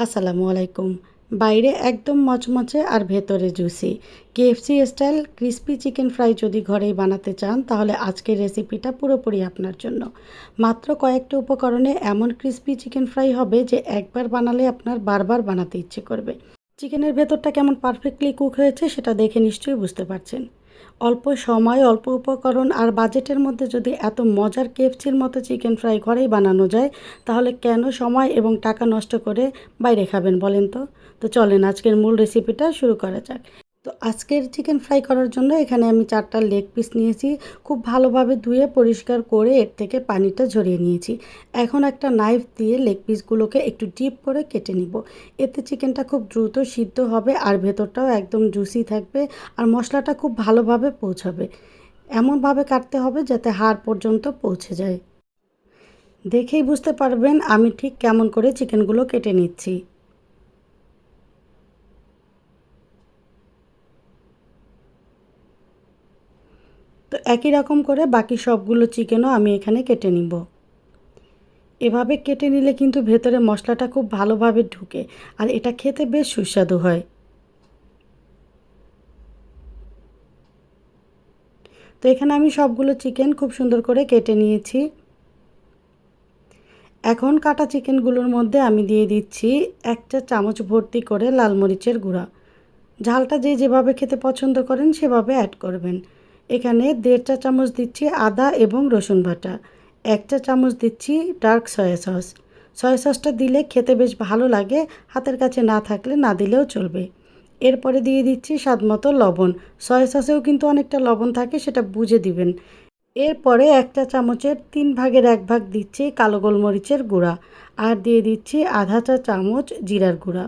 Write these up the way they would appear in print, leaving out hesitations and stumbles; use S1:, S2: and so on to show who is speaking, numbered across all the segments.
S1: আসসালামু আলাইকুম। বাইরে একদম মচমচে আর ভেতরে juicy KFC style crispy chicken fry যদি ঘরেই বানাতে চান তাহলে আজকের রেসিপিটা পুরোপুরি আপনার জন্য। মাত্র কয়েকটা উপকরণে এমন ক্রিস্পি চিকেন ফ্রাই হবে যে একবার বানালে আপনার বারবার বানাতে ইচ্ছে করবে। চিকেনের ভেতরটা কেমন পারফেক্টলি কুক হয়েছে সেটা দেখে নিশ্চয়ই বুঝতে পারছেন। অল্প সময়, অল্প উপকরণ আর বাজেটের মধ্যে যদি এত মজার কেএফসির মতো চিকেন ফ্রাই ঘরেই বানানো যায়, তাহলে কেন সময় এবং টাকা নষ্ট করে বাইরে খাবেন বলেন তো? তো চলেন আজকের মূল রেসিপিটা শুরু করা যাক। তো আজকের চিকেন ফ্রাই করার জন্য এখানে আমি 4টা লেগ পিস নিয়েছি। খুব ভালোভাবে ধুয়ে পরিষ্কার করে এর থেকে পানিটা ঝরিয়ে নিয়েছি। এখন একটা নাইফ দিয়ে লেগ পিসগুলোকে একটু ডিপ করে কেটে নিব। এতে চিকেনটা খুব দ্রুত সিদ্ধ হবে আর ভেতরটাও একদম জুসি থাকবে আর মশলাটা খুব ভালোভাবে পৌঁছাবে। এমনভাবে কাটতে হবে যাতে হাড় পর্যন্ত পৌঁছে যায়। দেখেই বুঝতে পারবেন আমি ঠিক কেমন করে চিকেনগুলো কেটে নিচ্ছি। তো একই রকম করে বাকি সবগুলো চিকেনও আমি এখানে কেটে নিব। এভাবে কেটে নিলে কিন্তু ভেতরে মশলাটা খুব ভালোভাবে ঢুকে আর এটা খেতে বেশ সুস্বাদু হয়। তো এখানে আমি সবগুলো চিকেন খুব সুন্দর করে কেটে নিয়েছি। এখন কাটা চিকেনগুলোর মধ্যে আমি দিয়ে দিচ্ছি 1 চা চামচ ভর্তি করে লাল মরিচের গুঁড়া। ঝালটা যে যেভাবে খেতে পছন্দ করেন সেভাবে অ্যাড করবেন। এখানে 1.5 চা চামচ দিচ্ছি আদা এবং রসুন বাটা। 1 চা চামচ দিচ্ছি ডার্ক সয়া সস। সয়া সসটা দিলে খেতে বেশ ভালো লাগে, হাতের কাছে না থাকলে না দিলেও চলবে। এরপরে দিয়ে দিচ্ছি স্বাদমতো লবণ। সয়া সসেও কিন্তু অনেকটা লবণ থাকে, সেটা বুঝে দিবেন। এরপরে 1 চা চামচের 1/3 দিচ্ছি কালো গোলমরিচের গুঁড়া আর দিয়ে দিচ্ছি আধা 1 চা চামচ জিরার গুঁড়া।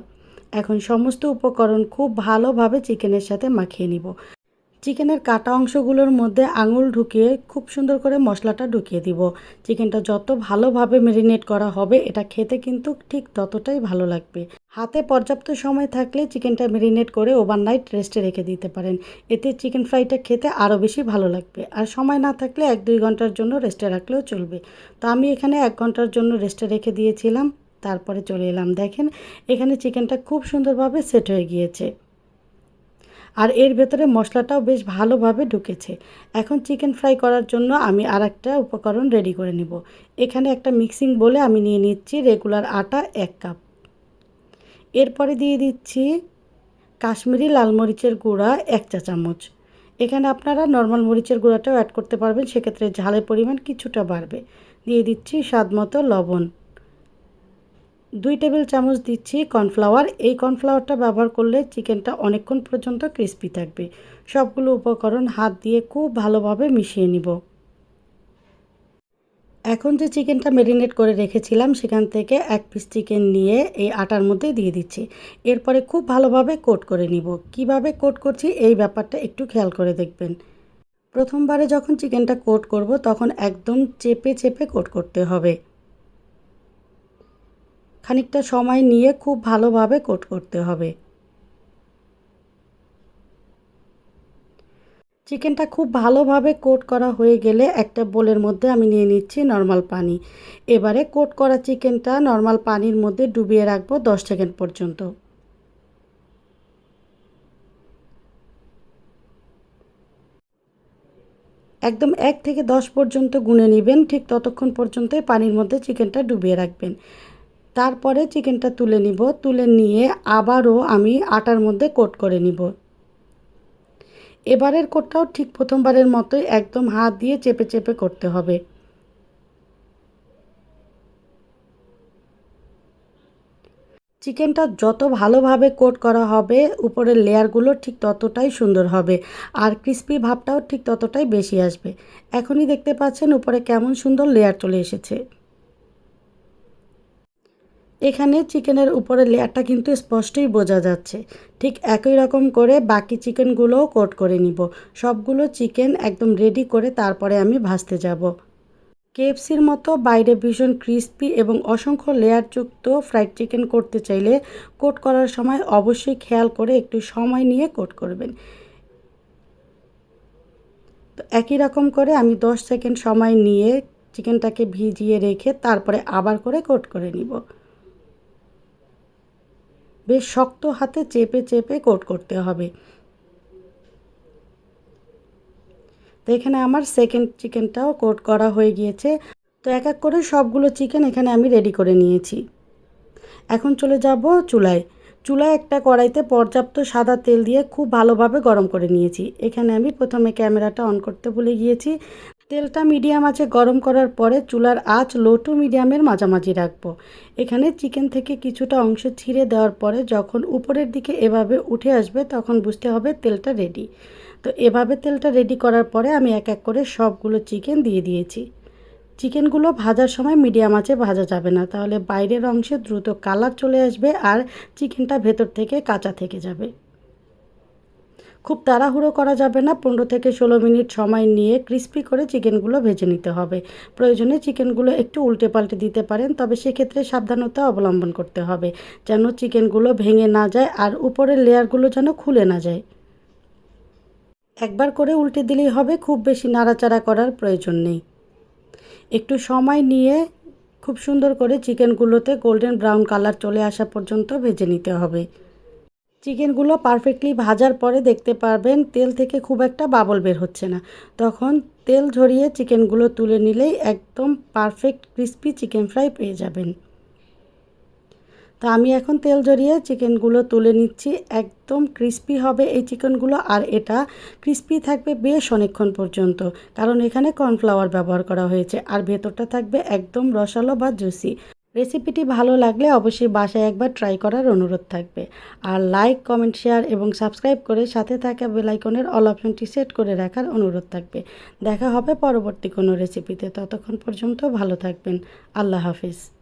S1: এখন সমস্ত উপকরণ খুব ভালোভাবে চিকেনের সাথে মাখিয়ে নিব। চিকেনের কাটা অংশগুলোর মধ্যে আঙুল ঢুকিয়ে খুব সুন্দর করে মশলাটা ঢুকিয়ে দিব। চিকেনটা যত ভালোভাবে ম্যারিনেট করা হবে এটা খেতে কিন্তু ঠিক ততটাই ভালো লাগবে। হাতে পর্যাপ্ত সময় থাকলে চিকেনটা ম্যারিনেট করে ওভারনাইট রেস্টে রেখে দিতে পারেন। এতে চিকেন ফ্রাইটা খেতে আরও বেশি ভালো লাগবে। আর সময় না থাকলে 1-2 ঘন্টার জন্য রেস্টে রাখলেও চলবে। তো আমি এখানে 1 ঘন্টার জন্য রেস্টে রেখে দিয়েছিলাম। তারপরে চলে এলাম, দেখেন এখানে চিকেনটা খুব সুন্দরভাবে সেট হয়ে গিয়েছে আর এর ভেতরে মশলাটাও বেশ ভালোভাবে ঢুকেছে। এখন চিকেন ফ্রাই করার জন্য আমি আরেকটা উপকরণ রেডি করে নিব। এখানে একটা মিক্সিং বোলে আমি নিয়ে নিচ্ছি রেগুলার আটা 1 কাপ। এরপরে দিয়ে দিচ্ছি কাশ্মীরি লাল মরিচের গুঁড়া 1 চা চামচ। এখানে আপনারা নর্মাল মরিচের গুঁড়াটাও অ্যাড করতে পারবেন, সেক্ষেত্রে ঝালের পরিমাণ কিছুটা বাড়বে। দিয়ে দিচ্ছি স্বাদমতো লবণ। 2 টেবিল চামচ দিচ্ছি কর্নফ্লাওয়ার। এই কর্নফ্লাওয়ারটা ব্যবহার করলে চিকেনটা অনেকক্ষণ পর্যন্ত ক্রিস্পি থাকবে। সবগুলো উপকরণ হাত দিয়ে খুব ভালোভাবে মিশিয়ে নিব। এখন যে চিকেনটা ম্যারিনেট করে রেখেছিলাম সেখান থেকে 1 পিস চিকেন নিয়ে এই আটার মধ্যে দিয়ে দিচ্ছি। এরপরে খুব ভালোভাবে কোট করে নিব। কিভাবে কোট করছি এই ব্যাপারটা একটু খেয়াল করে দেখবেন। প্রথমবারে যখন চিকেনটা কোট করব তখন একদম চেপে চেপে কোট করতে হবে। খানিকটা সময় নিয়ে খুব ভালোভাবে কোট করতে হবে। চিকেনটা খুব ভালোভাবে কোট করা হয়ে গেলে একটা বোলের মধ্যে আমি নিয়ে নিচ্ছি নর্মাল পানি। এবারে কোট করা চিকেনটা নর্মাল পানির মধ্যে ডুবিয়ে রাখবো 10 সেকেন্ড পর্যন্ত। একদম 1 থেকে 10 পর্যন্ত গুনে নেবেন, ঠিক ততক্ষণ পর্যন্তই পানির মধ্যে চিকেনটা ডুবিয়ে রাখবেন। তারপরে চিকেনটা তুলে নিব, তুলে নিয়ে আবারও আমি আটার মধ্যে কোট করে নিব। এবারের কোটটাও ঠিক প্রথমবারের মতোই একদম হাত দিয়ে চেপে চেপে করতে হবে। চিকেনটা যত ভালোভাবে কোট করা হবে উপরের লেয়ারগুলো ঠিক ততটাই সুন্দর হবে আর ক্রিস্পি ভাবটাও ঠিক ততটাই বেশি আসবে। এখনই দেখতে পাচ্ছেন উপরে কেমন সুন্দর লেয়ার চলে এসেছে। এখানে চিকেনের উপরের লেয়ারটা কিন্তু স্পষ্টই বোঝা যাচ্ছে। ঠিক একই রকম করে বাকি চিকেনগুলোও কোট করে নিব। সবগুলো চিকেন একদম রেডি করে তারপরে আমি ভাজতে যাব। কেএফসির মতো বাইরে ভীষণ ক্রিস্পি এবং অসংখ্য লেয়ারযুক্ত ফ্রাইড চিকেন করতে চাইলে কোট করার সময় অবশ্যই খেয়াল করে একটু সময় নিয়ে কোট করবেন। তো একই রকম করে আমি 10 সেকেন্ড সময় নিয়ে চিকেনটাকে ভিজিয়ে রেখে তারপরে আবার করে কোট করে নিব। বেশ শক্ত হাতে চেপে চেপে কোট করতে হবে। তো এখানে আমার সেকেন্ড চিকেনটাও কোট করা হয়ে গিয়েছে। তো এক এক করে সবগুলো চিকেন এখানে আমি রেডি করে নিয়েছি। এখন চলে যাব চুলায়। চুলায় একটা কড়াইতে পর্যাপ্ত সাদা তেল দিয়ে খুব ভালোভাবে গরম করে নিয়েছি। এখানে আমি প্রথমে ক্যামেরাটা অন করতে ভুলে গিয়েছি। তেলটা মিডিয়াম আঁচে গরম করার পরে চুলার আঁচ লো টু মিডিয়ামের মাঝামাঝি রাখবো। এখানে চিকেন থেকে কিছুটা অংশ ছিঁড়ে দেওয়ার পরে যখন উপরের দিকে এভাবে উঠে আসবে তখন বুঝতে হবে তেলটা রেডি। তো এভাবে তেলটা রেডি করার পরে আমি এক এক করে সবগুলো চিকেন দিয়ে দিয়েছি। চিকেনগুলো ভাজার সময় মিডিয়াম আঁচে ভাজা যাবে না, তাহলে বাইরের অংশে দ্রুত কালার চলে আসবে আর চিকেনটা ভেতর থেকে কাঁচা থেকে যাবে। খুব তাড়াহুড়ো করা যাবে না, 15 থেকে 16 মিনিট সময় নিয়ে ক্রিস্পি করে চিকেনগুলো ভেজে নিতে হবে। প্রয়োজনে চিকেনগুলো একটু উল্টে পাল্টে দিতে পারেন, তবে সেক্ষেত্রে সাবধানতা অবলম্বন করতে হবে যেন চিকেনগুলো ভেঙে না যায় আর উপরের লেয়ারগুলো যেন খুলে না যায়। একবার করে উল্টে দিলেই হবে, খুব বেশি নাড়াচাড়া করার প্রয়োজন নেই। একটু সময় নিয়ে খুব সুন্দর করে চিকেনগুলোতে গোল্ডেন ব্রাউন কালার চলে আসা পর্যন্ত ভেজে নিতে হবে। চিকেনগুলো পারফেক্টলি ভাজার পরে দেখতে পারবেন তেল থেকে খুব একটা বাবল বের হচ্ছে না। তখন তেল ঝরিয়ে চিকেনগুলো তুলে নিলেই একদম পারফেক্ট ক্রিস্পি চিকেন ফ্রাই পেয়ে যাবেন। তো আমি এখন তেল ঝরিয়ে চিকেনগুলো তুলে নিচ্ছি। একদম ক্রিস্পি হবে এই চিকেনগুলো, আর এটা ক্রিস্পি থাকবে বেশ অনেকক্ষণ পর্যন্ত, কারণ এখানে কর্নফ্লাওয়ার ব্যবহার করা হয়েছে আর ভেতরটা থাকবে একদম রসালো বা জুসি। রেসিপিটি ভালো লাগলে অবশ্যই বাসায় একবার ট্রাই করার অনুরোধ থাকবে। আর লাইক, কমেন্ট, শেয়ার এবং সাবস্ক্রাইব করে সাথে থাকা বেল আইকনের অল অপশনটি সেট করে রাখার অনুরোধ থাকবে। দেখা হবে পরবর্তী কোনো রেসিপিতে, ততক্ষণ পর্যন্ত ভালো থাকবেন। আল্লাহ হাফিজ।